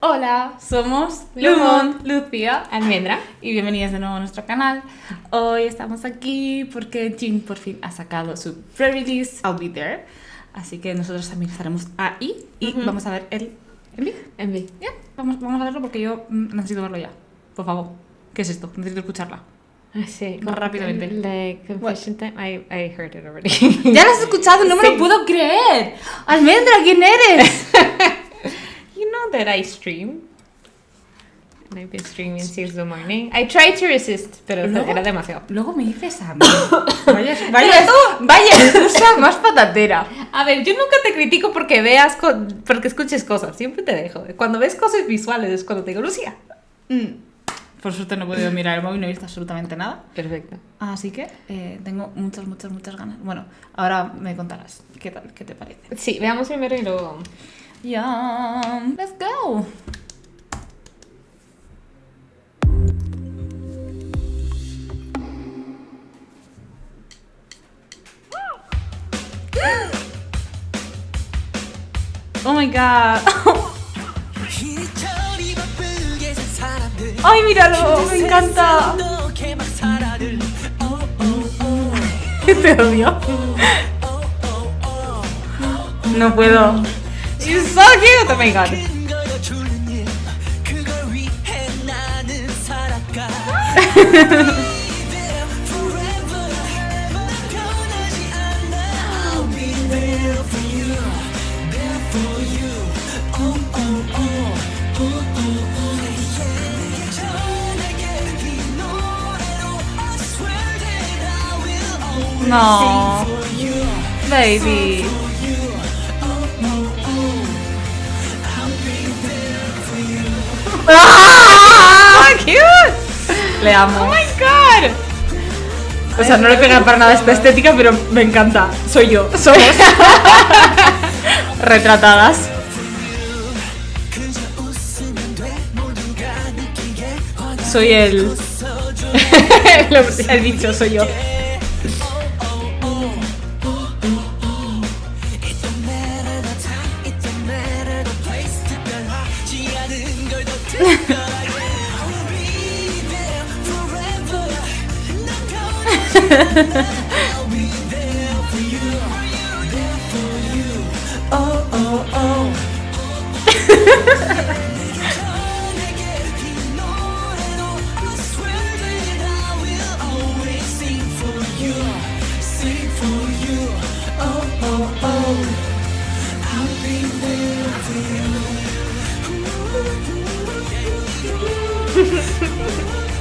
Hola, somos Lumon, Lucía, Almendra. y bienvenidas de nuevo a nuestro canal. Hoy estamos aquí porque Jin por fin ha sacado su pre-release I'll Be There, así que nosotros también estaremos ahí y vamos a ver el MV. Envy. Ya, vamos a verlo porque yo necesito verlo ya, por favor. ¿Qué es esto? Necesito escucharla. Sí, Rápidamente. The confession time. I heard it already. ¡Ya lo has escuchado! ¡No me lo puedo creer! ¡Almendra, quién eres! You know that I stream. And I've been streaming since the morning. I tried to resist, pero era demasiado. Luego me dices a mí. Vaya excusa más patatera. A ver, yo nunca te critico porque veas, porque escuches cosas. Siempre te dejo. Cuando ves cosas visuales es cuando te digo, Lucía. Por suerte no he podido mirar el móvil, no he visto absolutamente nada. Perfecto. Así que tengo muchas ganas. Bueno, ahora me contarás qué tal, qué te parece. Sí, veamos primero y luego. Yeah, let's go. Oh my god. Ay, míralo, me encanta. Te odio. No puedo. You're so cute, oh my god. No, baby. ¡Ah! ¡Cute! Le amo. ¡Oh my god! O sea, no le pega para nada esta estética, pero me encanta. Soy yo. Somos retratadas. Soy el bicho, soy yo.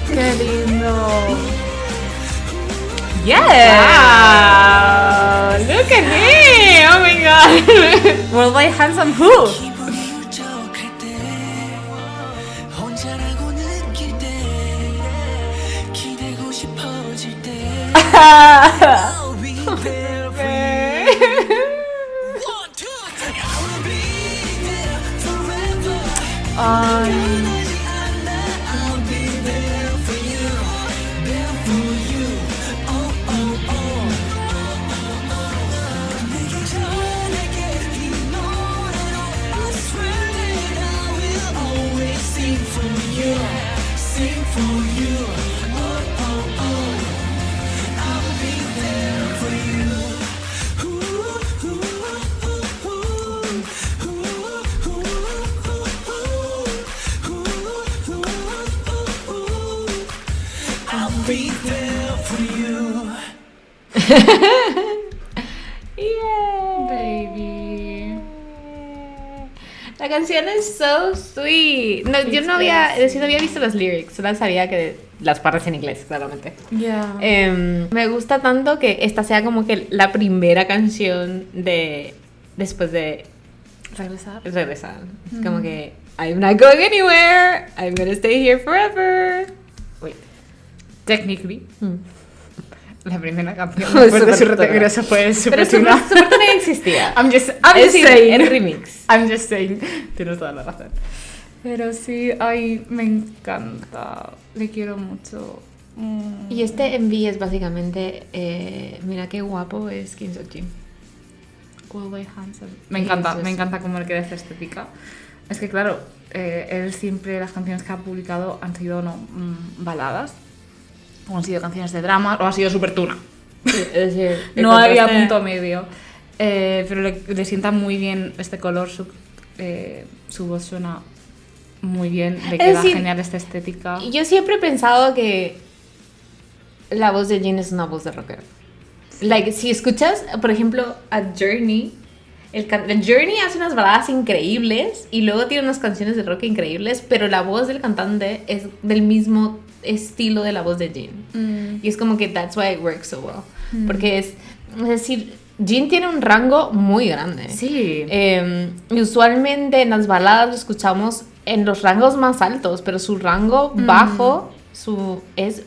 Qué lindo. Yeah! Wow! Look at him! Oh my god! Worldwide handsome who? Ay. Yeah. Baby. La canción es so sweet. No, yo no había visto los lyrics, solo sabía que las partes en inglés, claramente. Yeah. Me gusta tanto que esta sea como que la primera canción después de Regresar. Es como que I'm not going anywhere, I'm gonna stay here forever. Wait. Technically, la primera canción Súper después de su chula. regreso fue súper Pero su chula. parte no existía. I'm just Es decir, saying. el remix. I'm just saying. Tienes toda la razón. Pero sí, ay, me encanta. Le quiero mucho. Y este MV es básicamente, mira qué guapo es Kim So Jin. Always handsome. Me Sí, encanta, sí, me sí. encanta cómo le queda esta estética. Es que claro, él siempre, las canciones que ha publicado han sido baladas, o han sido canciones de drama, o ha sido super tuna. Sí, es decir, No había punto medio. Pero le sienta muy bien este color, su voz suena muy bien, le queda genial esta estética. Yo siempre he pensado que la voz de Jin es una voz de rockero. Like, si escuchas, por ejemplo, a Journey, el Journey hace unas baladas increíbles y luego tiene unas canciones de rock increíbles, pero la voz del cantante es del mismo estilo de la voz de Jin. Y es como que that's why it works so well. Porque es decir, Jin tiene un rango muy grande. Sí. Y usualmente en las baladas lo escuchamos en los rangos más altos, pero su rango bajo es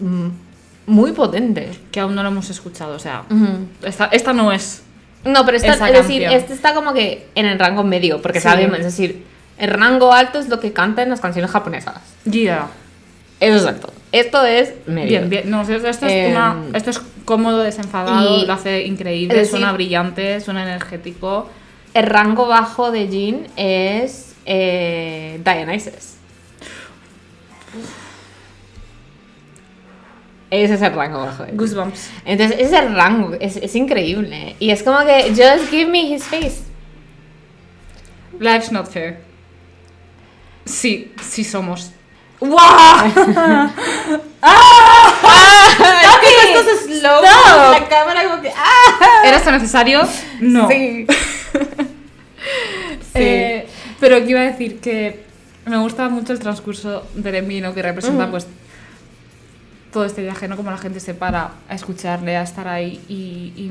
muy potente. Que aún no lo hemos escuchado, o sea, esta no es. No, pero esa es decir, canción. este está como que en el rango medio, porque Sí. sabemos, es decir, el rango alto es lo que cantan las canciones japonesas. Yeah. Eso es alto. Esto es medio. Bien, bien. No, esto es cómodo, desenfadado, y- lo hace increíble, es decir, suena brillante, suena energético. El rango bajo de Jin es Dionysus. Ese es el rango bajo de Jin. Goosebumps. Entonces, ese es el rango, es increíble. Y es como que, just give me his face. Life's not fair. Sí, sí somos. ¡Wow! Esto es slow. Stop. La cámara como que, ¿Era esto necesario? No. Sí. Pero que iba a decir que me gusta mucho el transcurso del Envino, que representa pues todo este viaje, ¿no? Como la gente se para a escucharle, a estar ahí y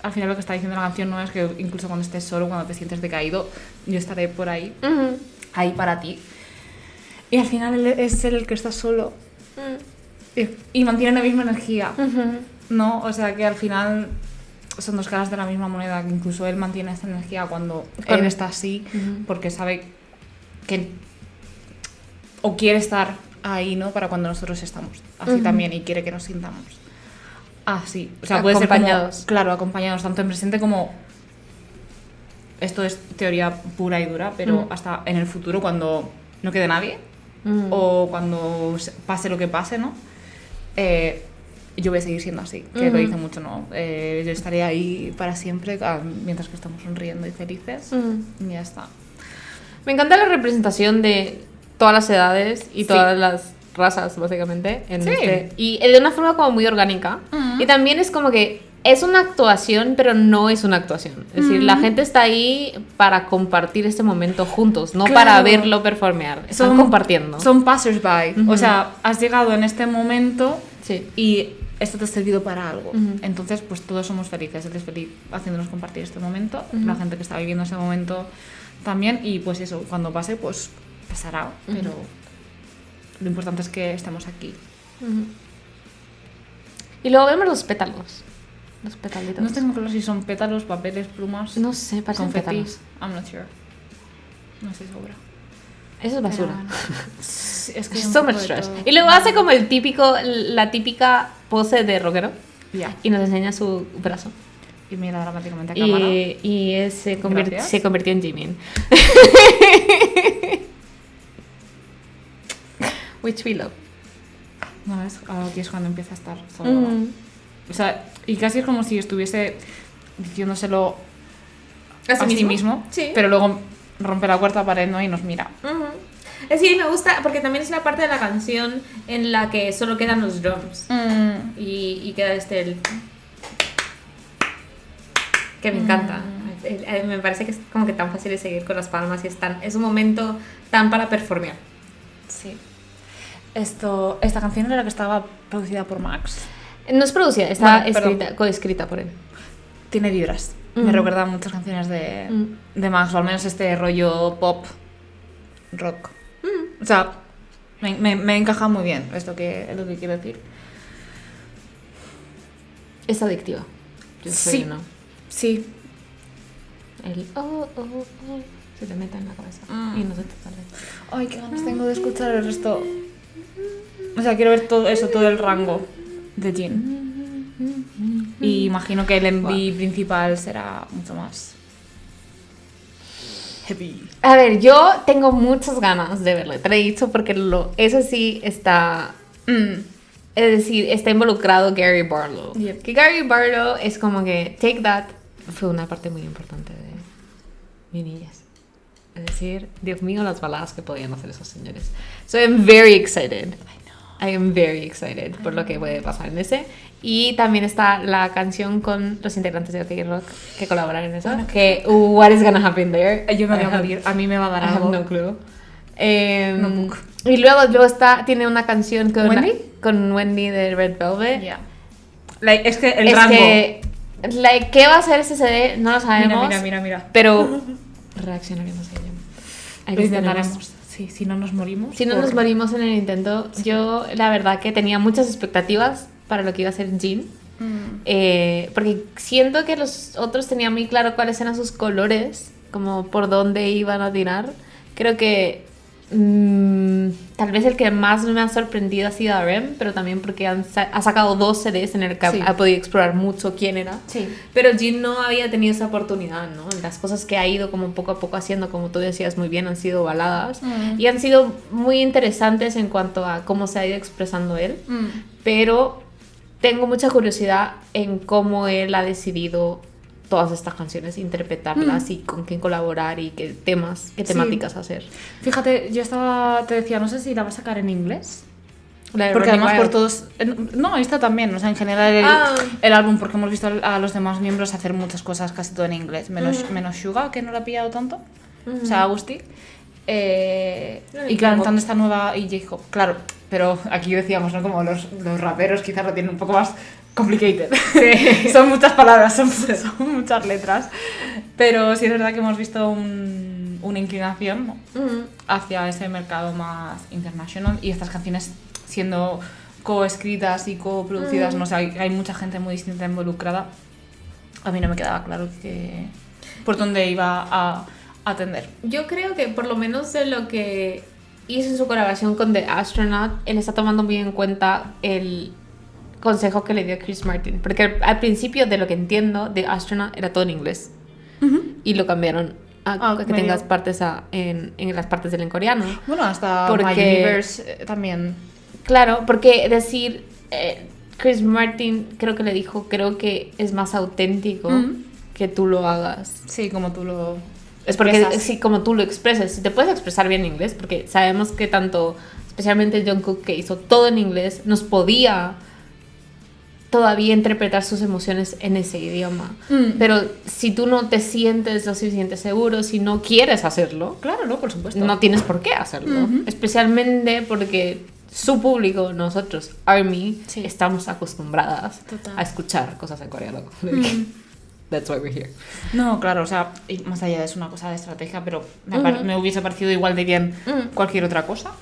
al final lo que está diciendo la canción no es que incluso cuando estés solo, cuando te sientes decaído, yo estaré por ahí, ahí para ti. Y al final él es el que está solo y mantiene la misma energía, ¿no? O sea que al final son dos caras de la misma moneda, que incluso él mantiene esta energía cuando él está así, porque sabe que o quiere estar ahí, ¿no? Para cuando nosotros estamos así también y quiere que nos sintamos así. O sea, puede ser Acompañados. claro, acompañados, tanto en presente como... Esto es teoría pura y dura, pero hasta en el futuro cuando no quede nadie o cuando pase lo que pase, ¿no? Yo voy a seguir siendo así, que lo dice mucho, ¿no? Yo estaré ahí para siempre mientras que estamos sonriendo y felices y ya está. Me encanta la representación de todas las edades y Sí. todas las razas, básicamente. Sí. Y de una forma como muy orgánica. Y también es como que es una actuación, pero no es una actuación. Es decir, la gente está ahí para compartir este momento juntos, no Claro. para verlo performear. Están compartiendo. Son passersby. O sea, has llegado en este momento Sí. y esto te ha servido para algo. Entonces, pues todos somos felices. Él es feliz haciéndonos compartir este momento. La gente que está viviendo ese momento también. Y pues eso, cuando pase, pues pasará. Pero lo importante es que estemos aquí. Y luego vemos los pétalos. Los petalitos. No tengo claro si son pétalos, papeles, plumas, No sé, parecen confetis. pétalos. I'm not sure. No estoy segura. Eso es basura. Sí, es que hay un So poco much de trash. todo. Y luego hace como la típica pose de rockero Ya. y nos enseña su brazo. Y mira dramáticamente a cámara. Y se convirtió en Jimin. Which we love. No, aquí es cuando empieza a estar solo. O sea, y casi es como si estuviese diciéndoselo a sí mismo, Sí. pero luego rompe la cuarta pared, ¿no? Y nos mira. Es decir, me gusta porque también es la parte de la canción en la que solo quedan los drums y queda que me encanta. Me parece que es como que tan fácil de seguir con las palmas y es un momento tan para performear. Sí. Esta canción era la que estaba producida por Max. No es producida, está Bueno, perdón. coescrita por él. Tiene vibras. Me recuerda a muchas canciones de Max, o al menos este rollo pop, rock. O sea, me encaja muy bien esto es lo que quiero decir. Es adictiva. Yo soy Sí. uno. Sí. El se te mete en la cabeza y no se te sale. Ay, qué ganas tengo de escuchar el resto. O sea, quiero ver todo eso, todo el rango de Jin. Y imagino que el MV principal será mucho más heavy. A ver, yo tengo muchas ganas de verlo. Te lo he dicho porque eso sí está... Es decir, está involucrado Gary Barlow. Yep. Que Gary Barlow es como que Take That fue una parte muy importante de mi niñez. Es decir, Dios mío, las baladas que podían hacer esos señores. So I'm very excited. I am very excited por lo que puede pasar en ese. Y también está la canción con los integrantes de OK Rock que colaboran en eso. Que What is gonna happen there? Yo me voy a morir. A mí me va a dar I have algo. no clue. No. Y luego tiene una canción con Wendy de Red Velvet. Yeah. Es que el rango. ¿Qué va a ser ese CD? No lo sabemos. Mira. Pero reaccionaremos a ello. Lo intentaremos. Sí, si no nos morimos. Si no nos morimos en el intento, sí. Yo la verdad que tenía muchas expectativas para lo que iba a ser Jin. Porque siento que los otros tenían muy claro cuáles eran sus colores, como por dónde iban a tirar. Creo que tal vez el que más me ha sorprendido ha sido RM, pero también porque ha sacado 2 CDs en el que ha podido explorar mucho quién era. Sí. Pero Jin no había tenido esa oportunidad, ¿no? Las cosas que ha ido como poco a poco haciendo, como tú decías muy bien, han sido baladas y han sido muy interesantes en cuanto a cómo se ha ido expresando él, pero tengo mucha curiosidad en cómo él ha decidido todas estas canciones, interpretarlas y con quién colaborar y qué temáticas hacer. Fíjate, te decía, no sé si la va a sacar en inglés. Porque además por todos... No, esta también, o sea, en general el álbum, porque hemos visto a los demás miembros hacer muchas cosas casi todo en inglés, menos Suga, que no lo ha pillado tanto, o sea, Agustín. Y claro, entrando esta nueva y J-Hope, claro, pero aquí decíamos, ¿no? Como los raperos quizás lo tienen un poco más complicated. Sí. Son muchas palabras, son muchas letras. Pero sí es verdad que hemos visto una inclinación, ¿no? Hacia ese mercado más internacional y estas canciones siendo coescritas y coproducidas, no sé, hay mucha gente muy distinta involucrada. A mí no me quedaba claro por dónde iba a atender. Yo creo que por lo menos de lo que hizo en su colaboración con The Astronaut, él está tomando muy en cuenta el consejo que le dio a Chris Martin, porque al principio, de lo que entiendo, The Astronaut era todo en inglés y lo cambiaron a que tengas partes en las partes del en coreano. Bueno, hasta My Universe también. Claro, porque decir Chris Martin creo que es más auténtico que tú lo hagas. Sí, como tú lo es porque sí, como tú lo expresas. Si te puedes expresar bien en inglés, porque sabemos que tanto, especialmente Jungkook, que hizo todo en inglés, nos podía todavía interpretar sus emociones en ese idioma. Pero si tú no te sientes lo suficiente seguro, si no quieres hacerlo, claro, no, por supuesto, no tienes por qué hacerlo. Especialmente porque su público, nosotros, ARMY, estamos acostumbradas a escuchar cosas en coreano. That's why we're here. No, claro, o sea, y más allá de eso, una cosa de estrategia, pero me hubiese parecido igual de bien cualquier otra cosa,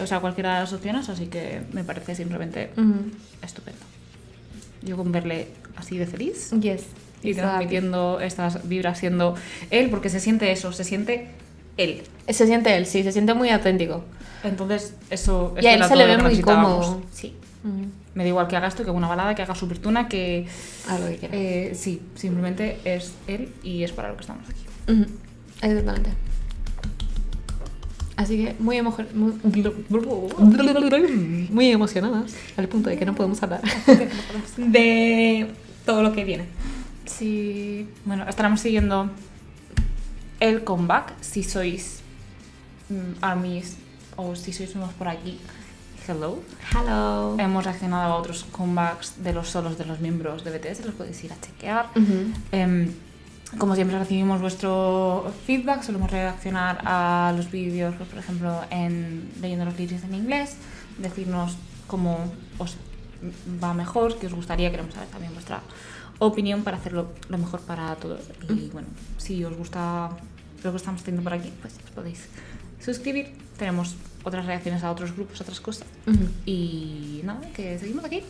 o sea, cualquiera de las opciones, así que me parece simplemente estupendo. Yo con verle así de feliz y transmitiendo estas vibras siendo él, porque se siente eso, se siente él. Se siente él, sí, se siente muy auténtico. Entonces, eso y a él se le ve muy cómodo. Sí. Me da igual que haga esto, que una balada, que haga su virtuna, que... A lo que quiera. Sí, simplemente es él y es para lo que estamos aquí. Exactamente. Así que muy emocionadas, al punto de que no podemos hablar de todo lo que viene. Sí, bueno, estaremos siguiendo el comeback, si sois ARMYs o si sois nuevos por aquí. Hello. Hemos reaccionado a otros comebacks de los solos de los miembros de BTS, los podéis ir a chequear. Como siempre recibimos vuestro feedback, solemos reaccionar a los vídeos, pues, por ejemplo, leyendo los lyrics en inglés, decirnos cómo os va mejor, qué os gustaría, queremos saber también vuestra opinión para hacerlo lo mejor para todos. Y bueno, si os gusta lo que estamos haciendo por aquí, pues os podéis suscribir. Tenemos otras reacciones a otros grupos, otras cosas. Y nada, que seguimos aquí.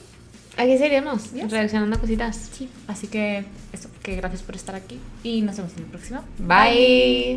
Aquí seguiremos, reaccionando a cositas. Sí. Así que eso, que gracias por estar aquí y nos vemos en el próximo. Bye.